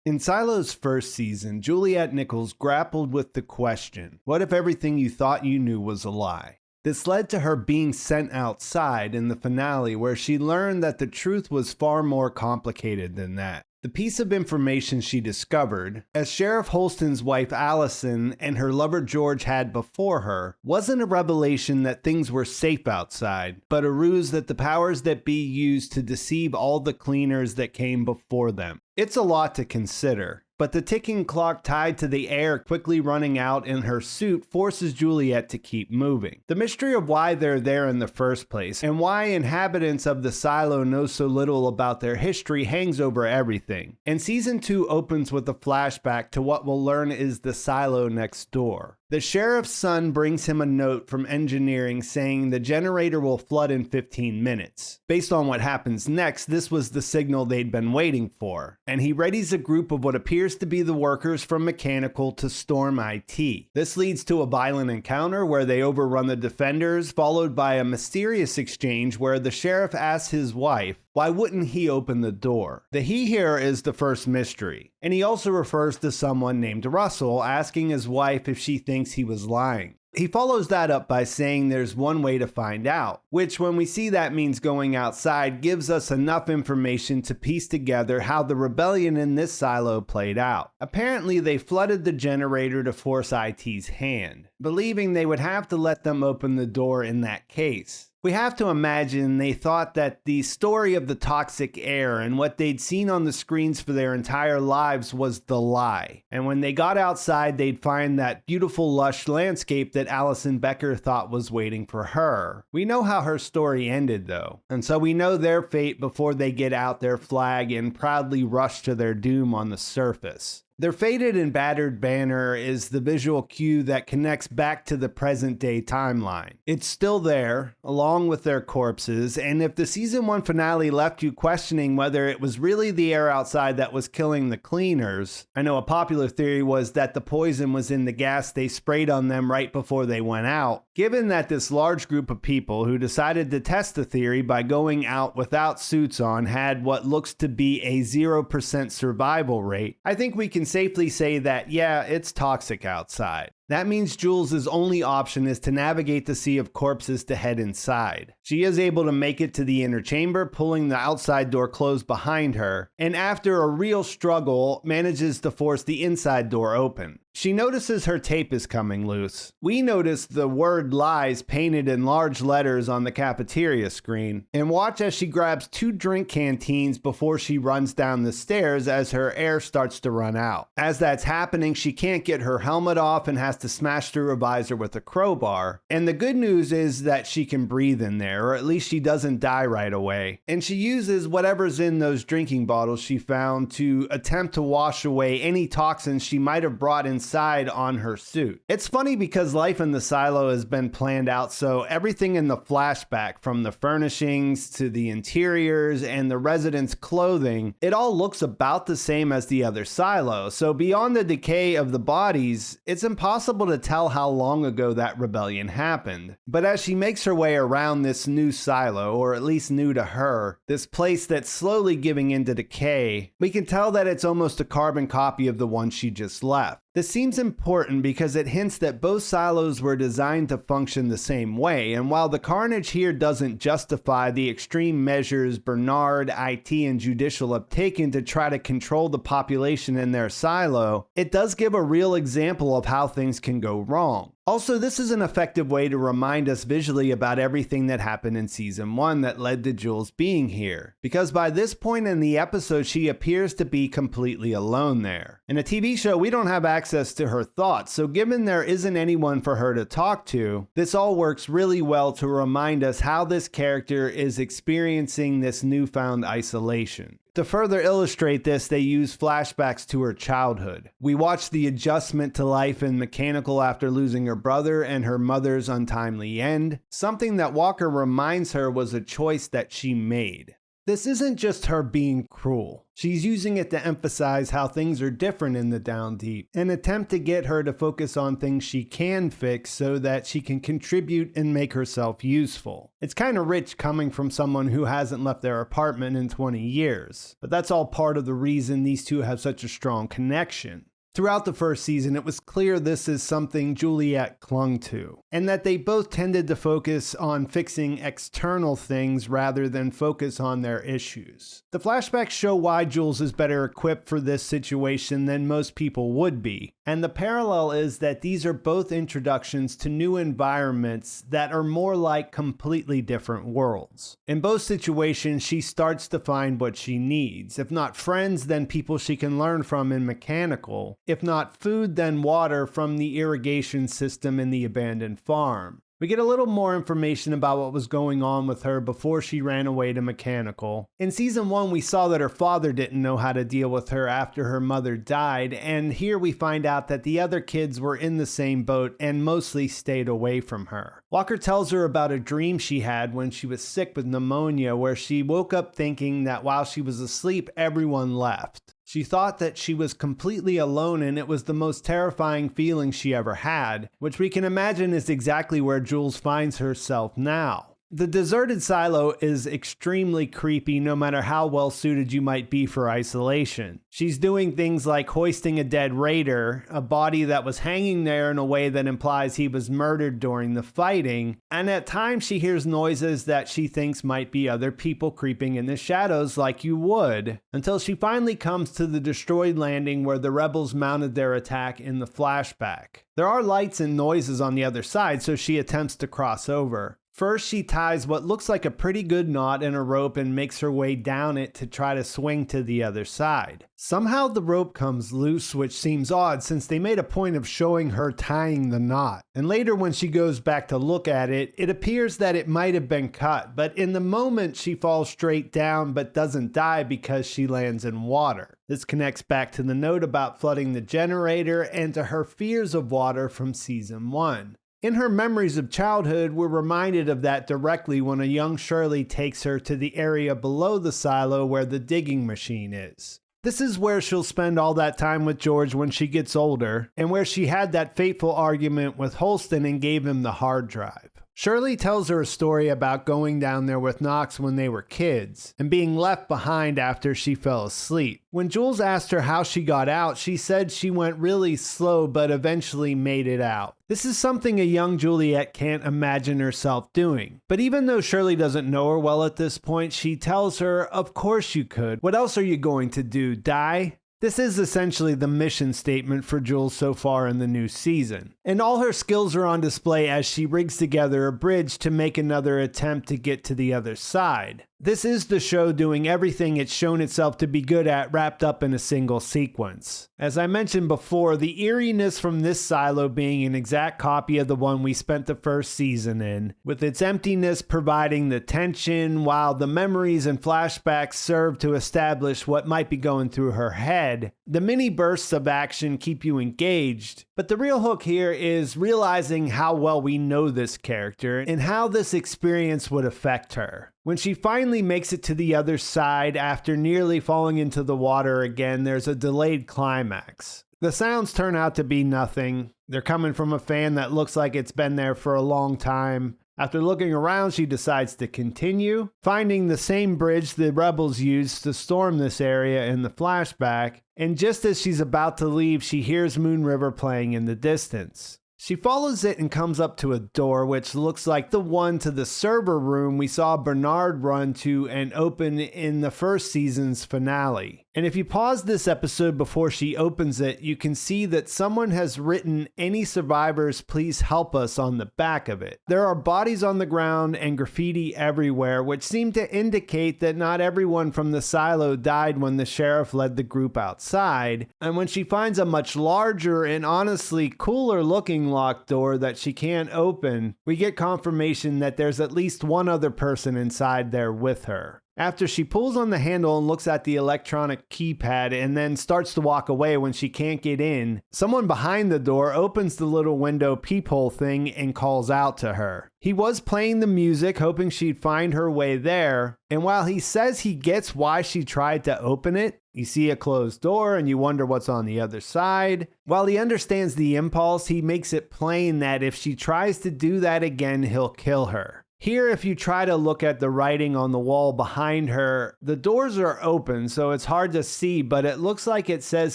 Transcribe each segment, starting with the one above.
In Silo's first season, Juliette Nichols grappled with the question, what if everything you thought you knew was a lie? This led to her being sent outside in the finale, where she learned that the truth was far more complicated than that. The piece of information she discovered, as Sheriff Holston's wife Allison and her lover George had before her, wasn't a revelation that things were safe outside, but a ruse that the powers that be used to deceive all the cleaners that came before them. It's a lot to consider, but the ticking clock tied to the air quickly running out in her suit forces Juliette to keep moving. The mystery of why they're there in the first place, and why inhabitants of the silo know so little about their history, hangs over everything. And season 2 opens with a flashback to what we'll learn is the silo next door. The sheriff's son brings him a note from engineering saying the generator will flood in 15 minutes. Based on what happens next, this was the signal they'd been waiting for, and he readies a group of what appears to be the workers from mechanical to storm IT. This leads to a violent encounter where they overrun the defenders, followed by a mysterious exchange where the sheriff asks his wife, why wouldn't he open the door? The he here is the first mystery, and he also refers to someone named Russell asking his wife if she thinks he was lying. He follows that up by saying there's one way to find out, which when we see that means going outside gives us enough information to piece together how the rebellion in this silo played out. Apparently they flooded the generator to force IT's hand, believing they would have to let them open the door in that case. We have to imagine they thought that the story of the toxic air and what they'd seen on the screens for their entire lives was the lie. And when they got outside, they'd find that beautiful, lush landscape that Alison Becker thought was waiting for her. We know how her story ended, though, and so we know their fate before they get out their flag and proudly rush to their doom on the surface. Their faded and battered banner is the visual cue that connects back to the present-day timeline. It's still there, along with their corpses, and if the season 1 finale left you questioning whether it was really the air outside that was killing the cleaners, I know a popular theory was that the poison was in the gas they sprayed on them right before they went out. Given that this large group of people who decided to test the theory by going out without suits on had what looks to be a 0% survival rate, I think we can safely say that, yeah, it's toxic outside. That means Jules' only option is to navigate the sea of corpses to head inside. She is able to make it to the inner chamber, pulling the outside door closed behind her, and after a real struggle, manages to force the inside door open. She notices her tape is coming loose. We notice the word lies painted in large letters on the cafeteria screen, and watch as she grabs 2 drink canteens before she runs down the stairs as her air starts to run out. As that's happening, she can't get her helmet off and has to smash through a visor with a crowbar. And the good news is that she can breathe in there, or at least she doesn't die right away. And she uses whatever's in those drinking bottles she found to attempt to wash away any toxins she might have brought inside on her suit. It's funny because life in the silo has been planned out, so everything in the flashback, from the furnishings to the interiors and the residents' clothing, it all looks about the same as the other silo. So beyond the decay of the bodies, it's impossible to tell how long ago that rebellion happened. But as she makes her way around this new silo, or at least new to her, this place that's slowly giving into decay, we can tell that it's almost a carbon copy of the one she just left. This seems important because it hints that both silos were designed to function the same way, and while the carnage here doesn't justify the extreme measures Bernard, IT, and Judicial have taken to try to control the population in their silo, it does give a real example of how things can go wrong. Also, this is an effective way to remind us visually about everything that happened in season 1 that led to Jules being here, because by this point in the episode she appears to be completely alone there. In a TV show, we don't have access to her thoughts, so given there isn't anyone for her to talk to, this all works really well to remind us how this character is experiencing this newfound isolation. To further illustrate this, they use flashbacks to her childhood. We watch the adjustment to life in Mechanical after losing her brother and her mother's untimely end, something that Walker reminds her was a choice that she made. This isn't just her being cruel. She's using it to emphasize how things are different in the Down Deep, an attempt to get her to focus on things she can fix so that she can contribute and make herself useful. It's kind of rich coming from someone who hasn't left their apartment in 20 years, but that's all part of the reason these two have such a strong connection. Throughout the first season, it was clear this is something Juliette clung to, and that they both tended to focus on fixing external things rather than focus on their issues. The flashbacks show why Jules is better equipped for this situation than most people would be, and the parallel is that these are both introductions to new environments that are more like completely different worlds. In both situations, she starts to find what she needs. If not friends, then people she can learn from in mechanical. If not food, then water from the irrigation system in the abandoned farm. We get a little more information about what was going on with her before she ran away to mechanical. In season 1, we saw that her father didn't know how to deal with her after her mother died, and here we find out that the other kids were in the same boat and mostly stayed away from her. Walker tells her about a dream she had when she was sick with pneumonia, where she woke up thinking that while she was asleep, everyone left. She thought that she was completely alone, and it was the most terrifying feeling she ever had, which we can imagine is exactly where Jules finds herself now. The deserted silo is extremely creepy no matter how well suited you might be for isolation. She's doing things like hoisting a dead raider, a body that was hanging there in a way that implies he was murdered during the fighting, and at times she hears noises that she thinks might be other people creeping in the shadows like you would, until she finally comes to the destroyed landing where the rebels mounted their attack in the flashback. There are lights and noises on the other side, so she attempts to cross over. First, she ties what looks like a pretty good knot in a rope and makes her way down it to try to swing to the other side. Somehow the rope comes loose, which seems odd since they made a point of showing her tying the knot. And later when she goes back to look at it, it appears that it might have been cut, but in the moment she falls straight down but doesn't die because she lands in water. This connects back to the note about flooding the generator and to her fears of water from season 1. In her memories of childhood, we're reminded of that directly when a young Shirley takes her to the area below the silo where the digging machine is. This is where she'll spend all that time with George when she gets older, and where she had that fateful argument with Holston and gave him the hard drive. Shirley tells her a story about going down there with Knox when they were kids, and being left behind after she fell asleep. When Jules asked her how she got out, she said she went really slow but eventually made it out. This is something a young Juliette can't imagine herself doing. But even though Shirley doesn't know her well at this point, she tells her, "Of course you could. What else are you going to do, die?" This is essentially the mission statement for Jules so far in the new season. And all her skills are on display as she rigs together a bridge to make another attempt to get to the other side. This is the show doing everything it's shown itself to be good at wrapped up in a single sequence. As I mentioned before, the eeriness from this silo being an exact copy of the one we spent the first season in, with its emptiness providing the tension, while the memories and flashbacks serve to establish what might be going through her head. The mini bursts of action keep you engaged, but the real hook here is realizing how well we know this character and how this experience would affect her. When she finally makes it to the other side after nearly falling into the water again, there's a delayed climax. The sounds turn out to be nothing. They're coming from a fan that looks like it's been there for a long time. After looking around, she decides to continue, finding the same bridge the rebels used to storm this area in the flashback, and just as she's about to leave, she hears Moon River playing in the distance. She follows it and comes up to a door which looks like the one to the server room we saw Bernard run to and open in the first season's finale. And if you pause this episode before she opens it, you can see that someone has written "Any survivors, please help us" on the back of it. There are bodies on the ground and graffiti everywhere, which seem to indicate that not everyone from the silo died when the sheriff led the group outside. And when she finds a much larger and honestly cooler looking locked door that she can't open, we get confirmation that there's at least one other person inside there with her. After she pulls on the handle and looks at the electronic keypad and then starts to walk away when she can't get in, someone behind the door opens the little window peephole thing and calls out to her. He was playing the music, hoping she'd find her way there, and while he says he gets why she tried to open it, you see a closed door and you wonder what's on the other side. While he understands the impulse, he makes it plain that if she tries to do that again, he'll kill her. Here, if you try to look at the writing on the wall behind her, the doors are open, so it's hard to see, but it looks like it says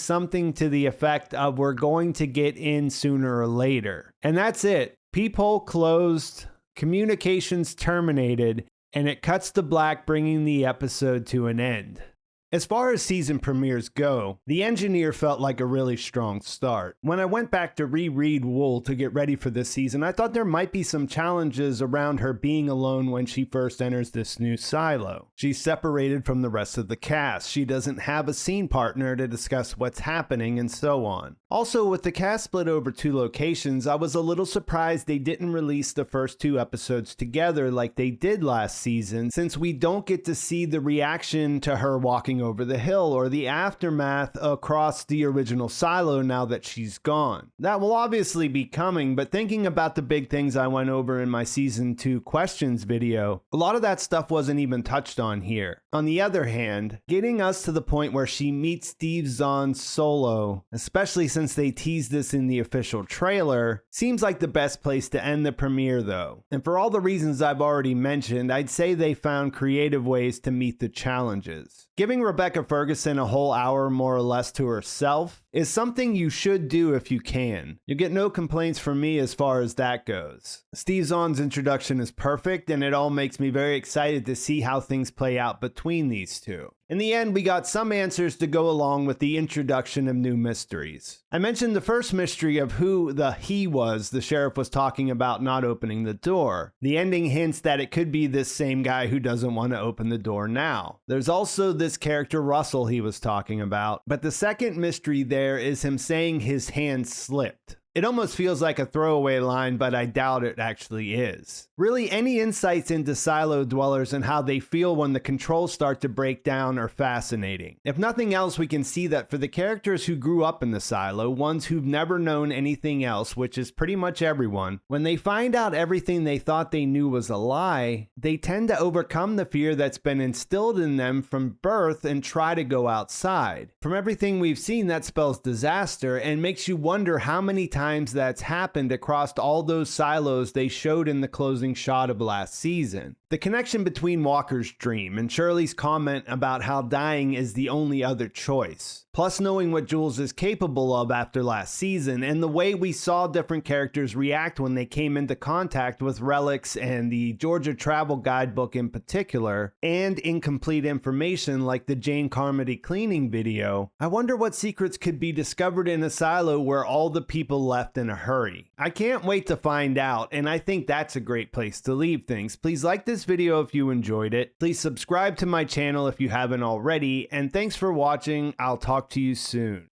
something to the effect of "we're going to get in sooner or later." And that's it. Peephole closed, communications terminated, and it cuts to black, bringing the episode to an end. As far as season premieres go, The Engineer felt like a really strong start. When I went back to reread Wool to get ready for this season, I thought there might be some challenges around her being alone when she first enters this new silo. She's separated from the rest of the cast. She doesn't have a scene partner to discuss what's happening and so on. Also, with the cast split over 2 locations, I was a little surprised they didn't release the first 2 episodes together like they did last season, since we don't get to see the reaction to her walking over the hill or the aftermath across the original silo now that she's gone. That will obviously be coming, but thinking about the big things I went over in my season 2 questions video, a lot of that stuff wasn't even touched on here. On the other hand, getting us to the point where she meets Steve Zahn solo, especially since they teased this in the official trailer, seems like the best place to end the premiere though. And for all the reasons I've already mentioned, I'd say they found creative ways to meet the challenges. Giving Rebecca Ferguson a whole hour more or less to herself is something you should do if you can. You'll get no complaints from me as far as that goes. Steve Zahn's introduction is perfect, and it all makes me very excited to see how things play out between these two. In the end, we got some answers to go along with the introduction of new mysteries. I mentioned the first mystery of who the he was the sheriff was talking about not opening the door. The ending hints that it could be this same guy who doesn't want to open the door now. There's also this character Russell he was talking about, but the second mystery there is him saying his hand slipped. It almost feels like a throwaway line, but I doubt it actually is. Really, any insights into silo dwellers and how they feel when the controls start to break down are fascinating. If nothing else, we can see that for the characters who grew up in the silo, ones who've never known anything else, which is pretty much everyone, when they find out everything they thought they knew was a lie, they tend to overcome the fear that's been instilled in them from birth and try to go outside. From everything we've seen, that spells disaster and makes you wonder how many times that's happened across all those silos they showed in the closing shot of last season. The connection between Walker's dream and Shirley's comment about how dying is the only other choice, plus knowing what Jules is capable of after last season, and the way we saw different characters react when they came into contact with relics and the Georgia Travel Guidebook in particular, and incomplete information like the Jane Carmody cleaning video, I wonder what secrets could be discovered in a silo where all the people left in a hurry. I can't wait to find out, and I think that's a great place to leave things. Please like this video if you enjoyed it. Please subscribe to my channel if you haven't already, and thanks for watching. I'll talk to you soon.